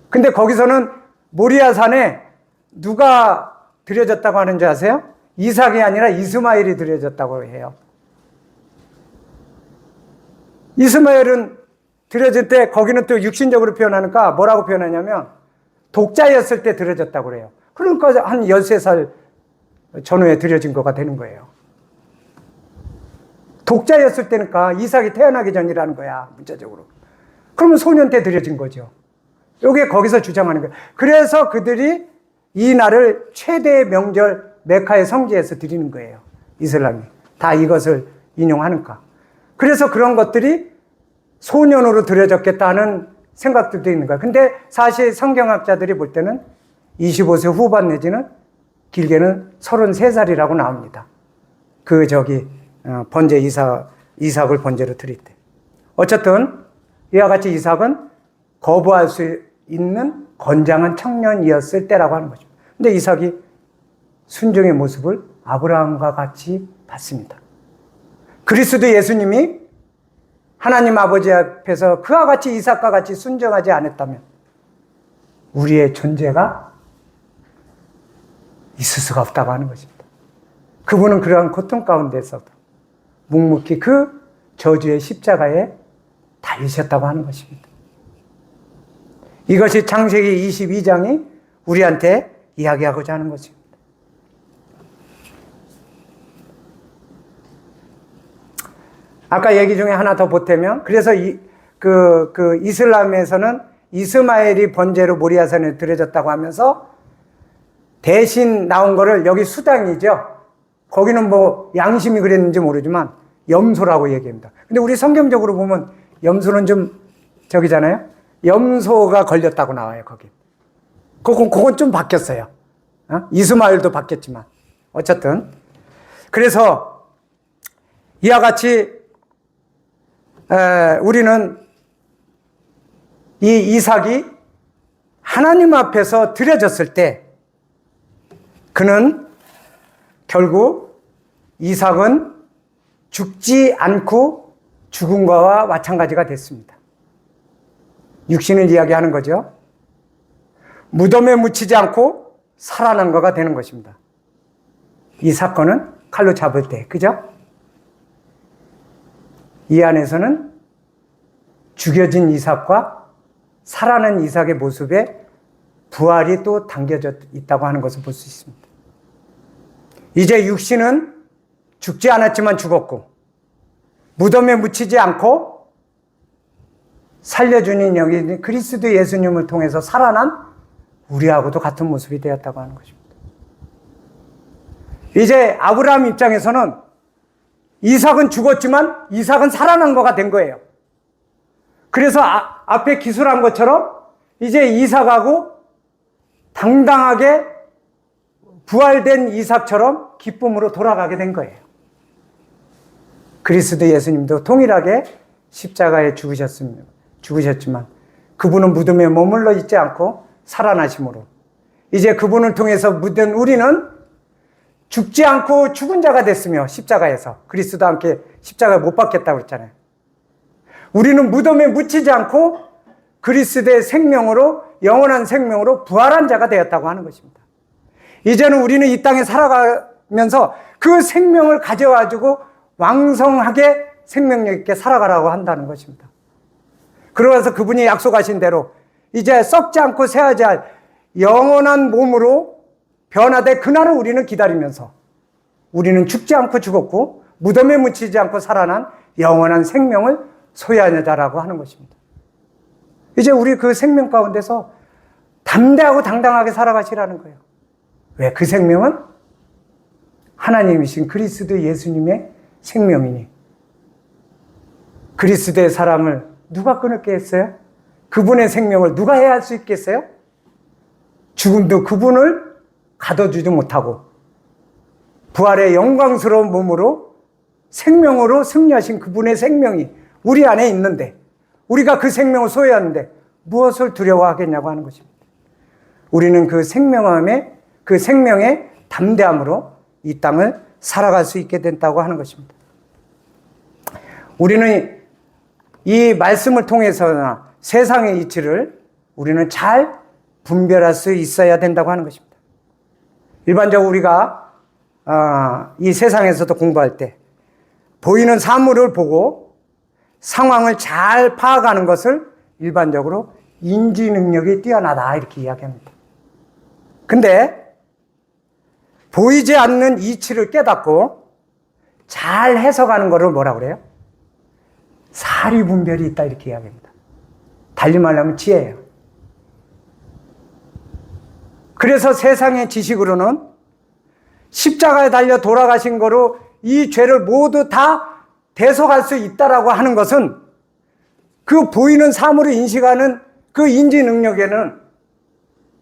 근데 거기서는 모리아산에 누가 드려졌다고 하는지 아세요? 이삭이 아니라 이스마엘이 드려졌다고 해요. 이스마엘은 드려질 때 거기는 또 육신적으로 표현하니까 뭐라고 표현하냐면 독자였을 때 드려졌다고 그래요. 그러니까 한 13살 전후에 드려진 거가 되는 거예요. 독자였을 때니까 이삭이 태어나기 전이라는 거야, 문자적으로. 그러면 소년 때 드려진 거죠. 이게 거기서 주장하는 거예요. 그래서 그들이 이 날을 최대의 명절 메카의 성지에서 드리는 거예요. 이슬람이. 다 이것을 인용하니까. 그래서 그런 것들이 소년으로 드려졌겠다는 생각들도 있는 거예요. 근데 사실 성경학자들이 볼 때는 25세 후반 내지는 길게는 33살이라고 나옵니다. 번제 이삭을 번제로 드릴 때. 어쨌든 이와 같이 이삭은 거부할 수 있는 건장한 청년이었을 때라고 하는 거죠. 근데 이삭이 순종의 모습을 아브라함과 같이 봤습니다. 그리스도 예수님이 하나님 아버지 앞에서 그와 같이 이삭과 같이 순종하지 않았다면 우리의 존재가 있을 수가 없다고 하는 것입니다. 그분은 그러한 고통 가운데서도 묵묵히 그 저주의 십자가에 달리셨다고 하는 것입니다. 이것이 창세기 22장이 우리한테 이야기하고자 하는 것입니다. 아까 얘기 중에 하나 더 보태면, 그래서 이슬람에서는 이스마엘이 번제로 모리아산에 드려졌다고 하면서 대신 나온 거를 여기 수당이죠. 거기는 뭐 양심이 그랬는지 모르지만 염소라고 얘기합니다. 근데 우리 성경적으로 보면 염소는 좀 저기잖아요. 염소가 걸렸다고 나와요, 거기. 그건 좀 바뀌었어요. 이스마엘도 바뀌었지만. 어쨌든. 그래서 이와 같이 우리는 이 이삭이 하나님 앞에서 드려졌을 때 그는 결국 이삭은 죽지 않고 죽은 거와 마찬가지가 됐습니다. 육신을 이야기하는 거죠. 무덤에 묻히지 않고 살아난 거가 되는 것입니다. 이 사건은 칼로 잡을 때, 그죠? 이 안에서는 죽여진 이삭과 살아난 이삭의 모습에 부활이 또 담겨져 있다고 하는 것을 볼 수 있습니다. 이제 육신은 죽지 않았지만 죽었고 무덤에 묻히지 않고 살려주는 여기 그리스도 예수님을 통해서 살아난 우리하고도 같은 모습이 되었다고 하는 것입니다. 이제 아브라함 입장에서는 이삭은 죽었지만 이삭은 살아난 거가 된 거예요. 그래서 앞에 기술한 것처럼 이제 이삭하고 당당하게 부활된 이삭처럼 기쁨으로 돌아가게 된 거예요. 그리스도 예수님도 동일하게 십자가에 죽으셨지만 그분은 무덤에 머물러 있지 않고 살아나심으로 이제 그분을 통해서 묻은 우리는 죽지 않고 죽은 자가 됐으며 십자가에서 그리스도와 함께 십자가에 못 박혔다고 그랬잖아요. 우리는 무덤에 묻히지 않고 그리스도의 생명으로 영원한 생명으로 부활한 자가 되었다고 하는 것입니다. 이제는 우리는 이 땅에 살아가면서 그 생명을 가져가지고 왕성하게 생명력 있게 살아가라고 한다는 것입니다. 그러면서 그분이 약속하신 대로 이제 썩지 않고 새하지 할 영원한 몸으로 변화돼 그날을 우리는 기다리면서 우리는 죽지 않고 죽었고 무덤에 묻히지 않고 살아난 영원한 생명을 소유하는 자라고 하는 것입니다. 이제 우리 그 생명 가운데서 담대하고 당당하게 살아가시라는 거예요. 왜? 그 생명은 하나님이신 그리스도 예수님의 생명이니 그리스도의 사랑을 누가 끊었겠어요? 그분의 생명을 누가 해할 수 있겠어요? 죽음도 그분을 가둬주지 못하고 부활의 영광스러운 몸으로 생명으로 승리하신 그분의 생명이 우리 안에 있는데 우리가 그 생명을 소유하는데 무엇을 두려워하겠냐고 하는 것입니다. 우리는 그 생명의 담대함으로 이 땅을 살아갈 수 있게 된다고 하는 것입니다. 우리는 이 말씀을 통해서나 세상의 이치를 우리는 잘 분별할 수 있어야 된다고 하는 것입니다. 일반적으로 우리가 이 세상에서도 공부할 때 보이는 사물을 보고 상황을 잘 파악하는 것을 일반적으로 인지 능력이 뛰어나다 이렇게 이야기합니다. 근데 보이지 않는 이치를 깨닫고 잘 해석하는 것을 뭐라 그래요? 사리 분별이 있다 이렇게 이야기합니다. 달리 말하면 지혜예요. 그래서 세상의 지식으로는 십자가에 달려 돌아가신 거로 이 죄를 모두 다 대속할 수 있다라고 하는 것은 그 보이는 사물을 인식하는 그 인지 능력에는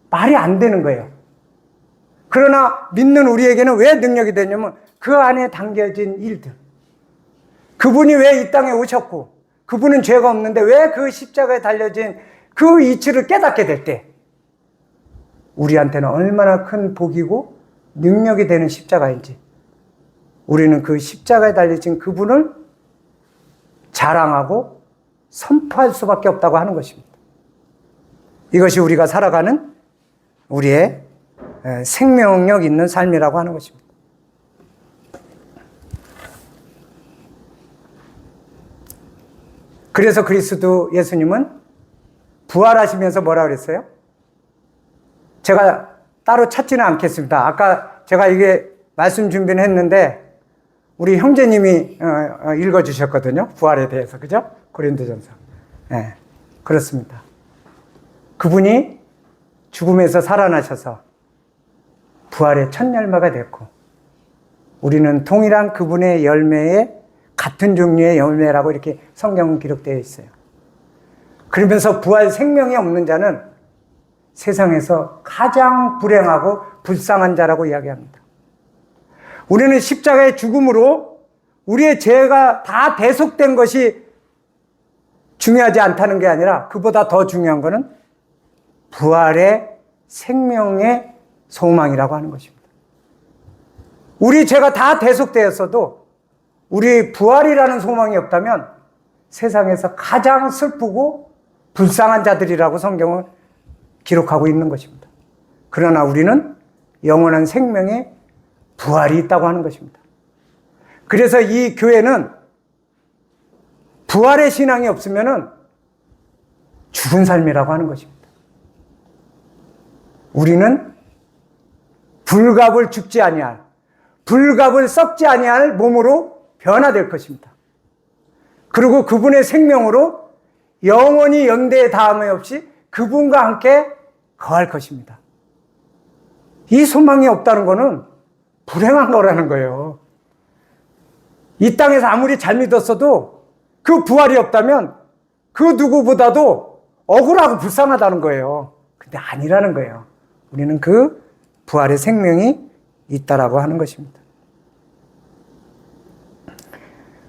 말이 안 되는 거예요. 그러나 믿는 우리에게는 왜 능력이 되냐면 그 안에 담겨진 일들. 그분이 왜 이 땅에 오셨고 그분은 죄가 없는데 왜 그 십자가에 달려진 그 이치를 깨닫게 될 때 우리한테는 얼마나 큰 복이고 능력이 되는 십자가인지 우리는 그 십자가에 달려진 그분을 자랑하고 선포할 수밖에 없다고 하는 것입니다. 이것이 우리가 살아가는 우리의 생명력 있는 삶이라고 하는 것입니다. 그래서 그리스도 예수님은 부활하시면서 뭐라 그랬어요? 제가 따로 찾지는 않겠습니다. 아까 제가 이게 말씀 준비는 했는데 우리 형제님이 읽어주셨거든요. 부활에 대해서. 그죠? 고린도전서. 네, 그렇습니다. 그분이 죽음에서 살아나셔서 부활의 첫 열매가 됐고 우리는 동일한 그분의 열매에 같은 종류의 열매라고 이렇게 성경은 기록되어 있어요. 그러면서 부활 생명이 없는 자는 세상에서 가장 불행하고 불쌍한 자라고 이야기합니다. 우리는 십자가의 죽음으로 우리의 죄가 다 대속된 것이 중요하지 않다는 게 아니라 그보다 더 중요한 것은 부활의 생명의 소망이라고 하는 것입니다. 우리 죄가 다 대속되었어도 우리 부활이라는 소망이 없다면 세상에서 가장 슬프고 불쌍한 자들이라고 성경은 기록하고 있는 것입니다. 그러나 우리는 영원한 생명의 부활이 있다고 하는 것입니다. 그래서 이 교회는 부활의 신앙이 없으면 죽은 삶이라고 하는 것입니다. 우리는 불갑을 죽지 아니할, 불갑을 썩지 아니할 몸으로 변화될 것입니다. 그리고 그분의 생명으로 영원히 연대에 닿음이 없이 그분과 함께 거할 것입니다. 이 소망이 없다는 것은 불행한 거라는 거예요. 이 땅에서 아무리 잘 믿었어도 그 부활이 없다면 그 누구보다도 억울하고 불쌍하다는 거예요. 근데 아니라는 거예요. 우리는 그 부활의 생명이 있다라고 하는 것입니다.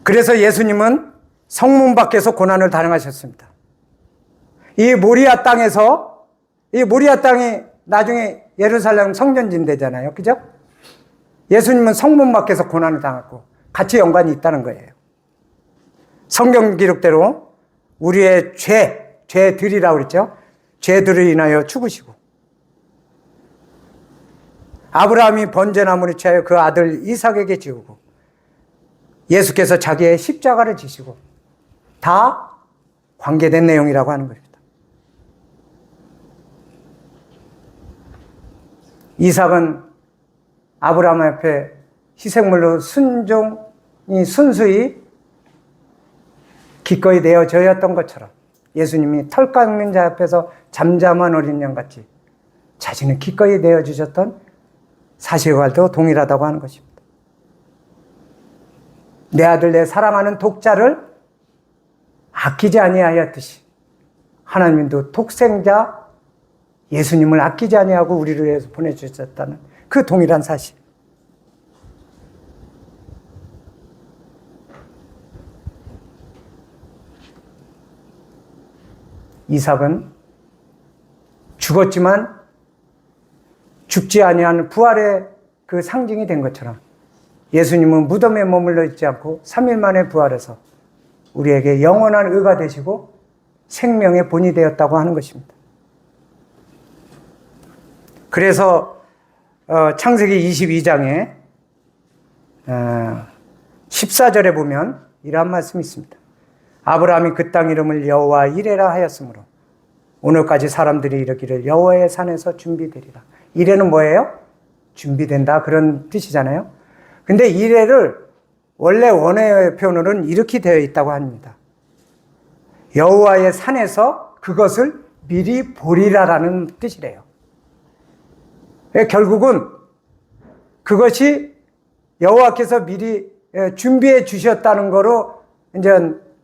그래서 예수님은 성문 밖에서 고난을 당하셨습니다. 이 모리아 땅에서, 이 모리아 땅이 나중에 예루살렘 성전진 되잖아요. 그죠? 예수님은 성문 밖에서 고난을 당했고 같이 연관이 있다는 거예요. 성경 기록대로 우리의 죄들이라고 그랬죠? 죄들을 인하여 죽으시고 아브라함이 번제나무를 취하여 그 아들 이삭에게 지우고 예수께서 자기의 십자가를 지시고 다 관계된 내용이라고 하는 겁니다. 이삭은 아브라함 앞에 희생물로 순종이 순수히 기꺼이 내어져야했던 것처럼 예수님이 털 깎는 자 앞에서 잠잠한 어린 양같이 자신을 기꺼이 내어주셨던 사실과도 동일하다고 하는 것입니다. 내 아들 내 사랑하는 독자를 아끼지 아니하였듯이 하나님도 독생자 예수님을 아끼지 아니하고 우리를 위해서 보내주셨다는 그 동일한 사실. 이삭은 죽었지만 죽지 아니하는 부활의 그 상징이 된 것처럼 예수님은 무덤에 머물러 있지 않고 3일 만에 부활해서 우리에게 영원한 의가 되시고 생명의 본이 되었다고 하는 것입니다. 그래서 창세기 22장에 14절에 보면 이러한 말씀이 있습니다. 아브라함이 그 땅 이름을 여호와 이레라 하였으므로 오늘까지 사람들이 이르기를 여호와의 산에서 준비되리라. 이레는 뭐예요? 준비된다, 그런 뜻이잖아요. 근데 이레를 원래 원어의 표현으로는 이렇게 되어 있다고 합니다. 여호와의 산에서 그것을 미리 보리라라는 뜻이래요. 결국은 그것이 여호와께서 미리 준비해 주셨다는 거로 이제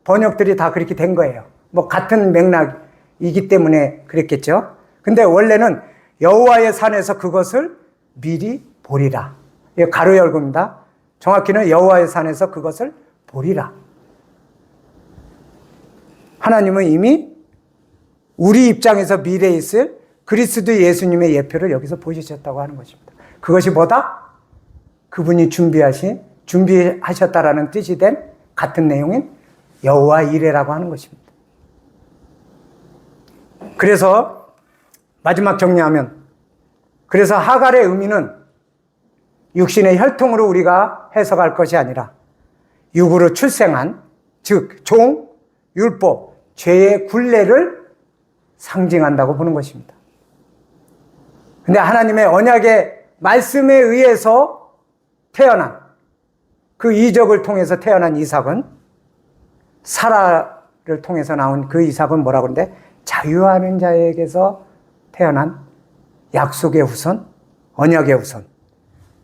번역들이 다 그렇게 된 거예요. 뭐 같은 맥락이기 때문에 그랬겠죠. 근데 원래는 여호와의 산에서 그것을 미리 보리라. 가로 열고입니다. 정확히는 여호와의 산에서 그것을 보리라. 하나님은 이미 우리 입장에서 미래에 있을 그리스도 예수님의 예표를 여기서 보여주셨다고 하는 것입니다. 그것이 뭐다? 그분이 준비하셨다라는 뜻이 된 같은 내용인 여호와 이레라고 하는 것입니다. 그래서 마지막 정리하면, 그래서 하갈의 의미는 육신의 혈통으로 우리가 해석할 것이 아니라 육으로 출생한, 즉 종, 율법, 죄의 굴레를 상징한다고 보는 것입니다. 근데 하나님의 언약의 말씀에 의해서 태어난, 그 이적을 통해서 태어난 이삭은, 사라를 통해서 나온 그 이삭은 뭐라고 하는데, 자유하는 자에게서 태어난 약속의 후손, 언약의 후손,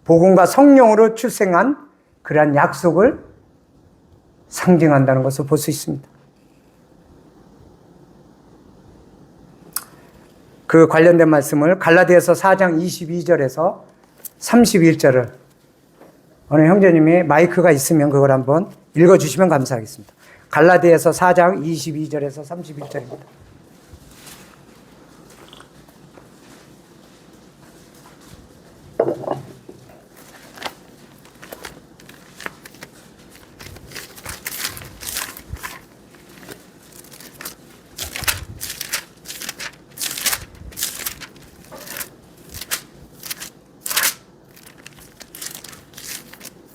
복음과 성령으로 출생한 그러한 약속을 상징한다는 것을 볼 수 있습니다. 그 관련된 말씀을 갈라디아서 4장 22절에서 31절을 어느 형제님이 마이크가 있으면 그걸 한번 읽어주시면 감사하겠습니다. 갈라디아서 4장 22절에서 31절입니다.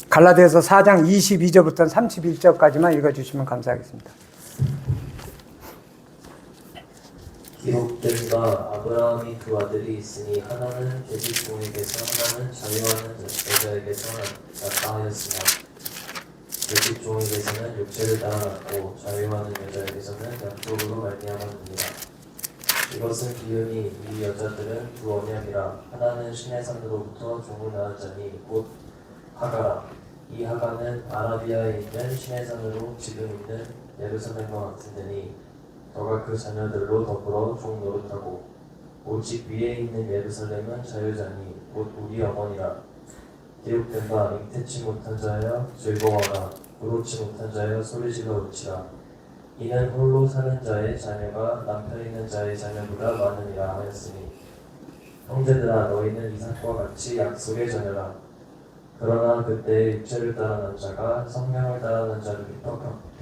갈라디아서 4장 22절부터 31절까지만 읽어주시면 감사하겠습니다. 기록된 바 아브라함이 두 아들이 있으니 하나는 계집 종에게서 하나는 자유하는 여자에게서 낳았다 하였으나 계집 종에게서는 육체를 따라 낳고 자유하는 여자에게서는 약속으로 말미암았느니라. 이것은 비유니 이 여자들은 두 언약이라. 하나는 신의 산으로부터 종을 낳은 자니 곧 하가라. 이 하가는 아라비아에 있는 신의 산으로 지금 있는 예루살렘과 같은 데니 너가 그 자녀들로 더불어 종 노릇하고 오직 위에 있는 예루살렘은 자유자니 곧 우리 어머니라. 기록된 바 잉태치 못한 자여 즐거워하라. 부르치 못한 자여 소리질러 울치라. 이는 홀로 사는 자의 자녀가 남편 있는 자의 자녀보다 많으니라 하였으니 형제들아 너희는 이삭과 같이 약속의 자녀라. 그러나 그때 육체를 따라 난 자가 성령을 따라 난 자를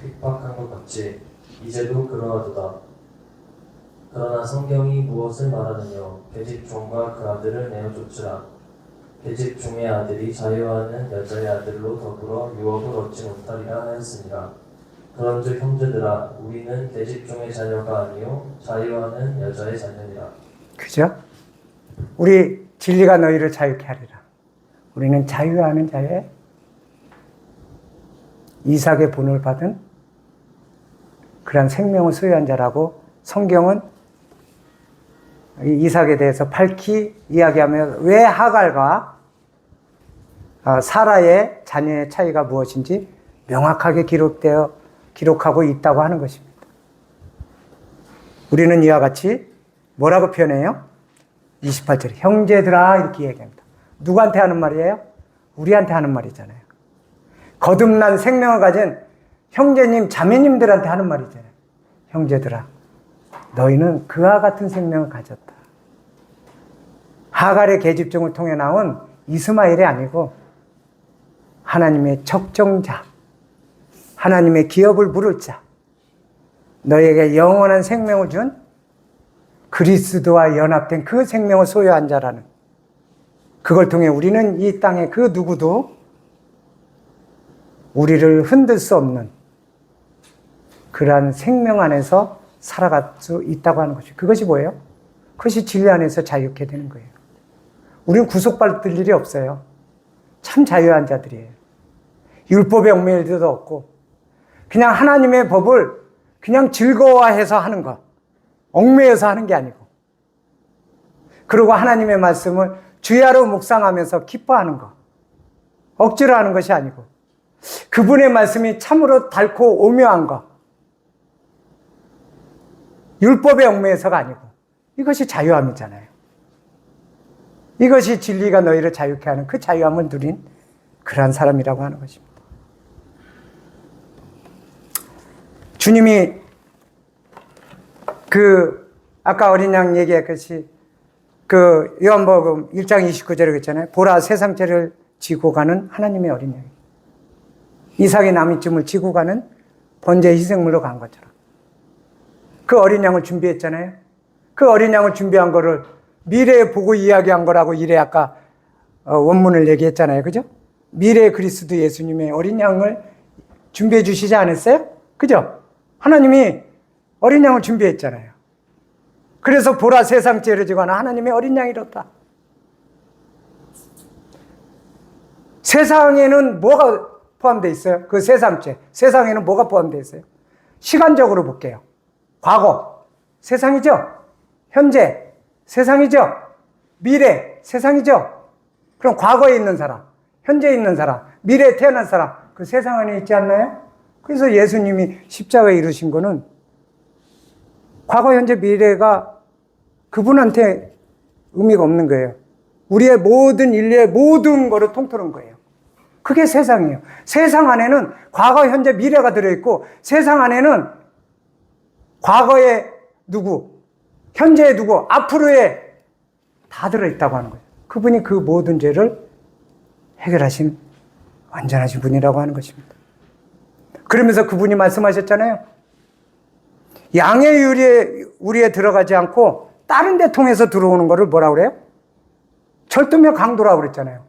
핍박한 것 같이 이제도 그러하도다. 그러나 성경이 무엇을 말하느냐? 계집 종과 그 아들을 내어 쫓으라. 계집 종의 아들이 자유하는 여자의 아들로 더불어 유업을 얻지 못하리라 하였습니다. 그런즉 형제들아 우리는 계집 종의 자녀가 아니요 자유하는 여자의 자녀니라. 그죠? 우리 진리가 너희를 자유케 하리라. 우리는 자유하는 자의 이삭의 본을 받은 그러한 생명을 소유한 자라고 성경은 이삭에 대해서 밝히 이야기하며 왜 하갈과 사라의 자녀의 차이가 무엇인지 명확하게 기록하고 있다고 하는 것입니다. 우리는 이와 같이 뭐라고 표현해요? 28절에 형제들아 이렇게 얘기합니다. 누구한테 하는 말이에요? 우리한테 하는 말이잖아요. 거듭난 생명을 가진 형제님, 자매님들한테 하는 말이잖아요. 형제들아, 너희는 그와 같은 생명을 가졌다. 하갈의 계집종을 통해 나온 이스마엘이 아니고 하나님의 적정자, 하나님의 기업을 물을 자, 너에게 영원한 생명을 준 그리스도와 연합된 그 생명을 소유한 자라는, 그걸 통해 우리는 이 땅의 그 누구도 우리를 흔들 수 없는 그러한 생명 안에서 살아갈 수 있다고 하는 것이, 그것이 뭐예요? 그것이 진리 안에서 자유케 되는 거예요. 우리는 구속받을 일이 없어요. 참 자유한 자들이에요. 율법에 얽매일 일도 없고 그냥 하나님의 법을 그냥 즐거워해서 하는 것, 얽매여서 하는 게 아니고, 그리고 하나님의 말씀을 주야로 묵상하면서 기뻐하는 것, 억지로 하는 것이 아니고 그분의 말씀이 참으로 달고 오묘한 것, 율법에 얽매여서가 아니고, 이것이 자유함이잖아요. 이것이 진리가 너희를 자유케 하는 그 자유함을 누린 그러한 사람이라고 하는 것입니다. 주님이 아까 어린 양 얘기했듯이 요한복음 1장 29절에 그랬잖아요. 보라, 세상 죄를 지고 가는 하나님의 어린 양이, 이삭의 남이쯤을 지고 가는 번제 희생물로 간 것처럼 그 어린 양을 준비했잖아요. 그 어린 양을 준비한 거를 미래에 보고 이야기한 거라고 이래 아까 원문을 얘기했잖아요. 그죠? 미래의 그리스도 예수님의 어린 양을 준비해 주시지 않았어요? 그죠? 하나님이 어린 양을 준비했잖아요. 그래서 보라, 세상 죄를 지고 가는 하나님의 어린 양이로다. 세상에는 뭐가 포함되어 있어요? 그 세상죄. 세상에는 뭐가 포함되어 있어요? 시간적으로 볼게요. 과거, 세상이죠? 현재, 세상이죠? 미래, 세상이죠? 그럼 과거에 있는 사람, 현재에 있는 사람, 미래에 태어난 사람, 그 세상 안에 있지 않나요? 그래서 예수님이 십자가에 이루신 거는 과거, 현재, 미래가 그분한테 의미가 없는 거예요. 우리의 모든 인류의 모든 거를 통틀은 거예요. 그게 세상이에요. 세상 안에는 과거, 현재, 미래가 들어있고, 세상 안에는 과거의 누구, 현재의 누구, 앞으로의 다 들어있다고 하는 거예요. 그분이 그 모든 죄를 해결하신 완전하신 분이라고 하는 것입니다. 그러면서 그분이 말씀하셨잖아요. 양의 우리에 들어가지 않고 다른 데 통해서 들어오는 거를 뭐라고 그래요? 절도며 강도라고 그랬잖아요.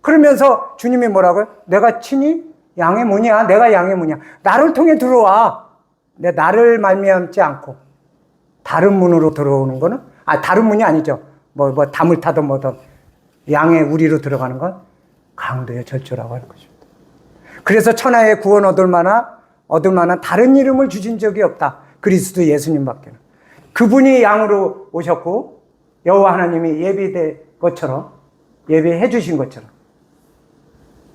그러면서 주님이 뭐라고요? 내가 친히 양의 문이야. 내가 양의 문이야. 나를 통해 들어와. 나를 말미암지 않고 다른 문으로 들어오는 거는, 다른 문이 아니죠. 담을 타든 뭐든 양의 우리로 들어가는 건 강도의 절조라고 하는 것입니다. 그래서 천하의 구원 얻을 만한 다른 이름을 주신 적이 없다. 그리스도 예수님밖에는. 그분이 양으로 오셨고 여호와 하나님이 예비된 것처럼, 예비해 주신 것처럼,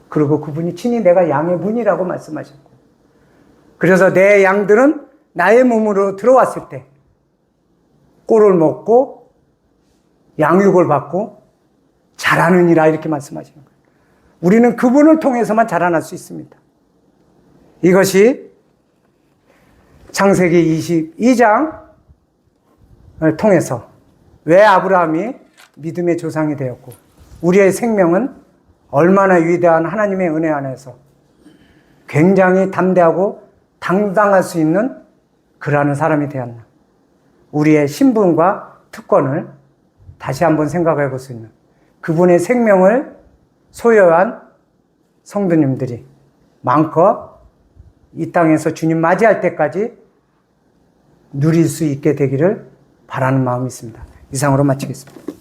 그리고 그분이 친히 내가 양의 문이라고 말씀하셨고, 그래서 내 양들은 나의 몸으로 들어왔을 때 꼴을 먹고 양육을 받고 자라느니라, 이렇게 말씀하시는 거예요. 우리는 그분을 통해서만 자라날 수 있습니다. 이것이 창세기 22장을 통해서 왜 아브라함이 믿음의 조상이 되었고, 우리의 생명은 얼마나 위대한 하나님의 은혜 안에서 굉장히 담대하고 당당할 수 있는 그러한 사람이 되었나. 우리의 신분과 특권을 다시 한번 생각해 볼 수 있는, 그분의 생명을 소유한 성도님들이 마음껏 이 땅에서 주님 맞이할 때까지 누릴 수 있게 되기를 바라는 마음이 있습니다. 이상으로 마치겠습니다.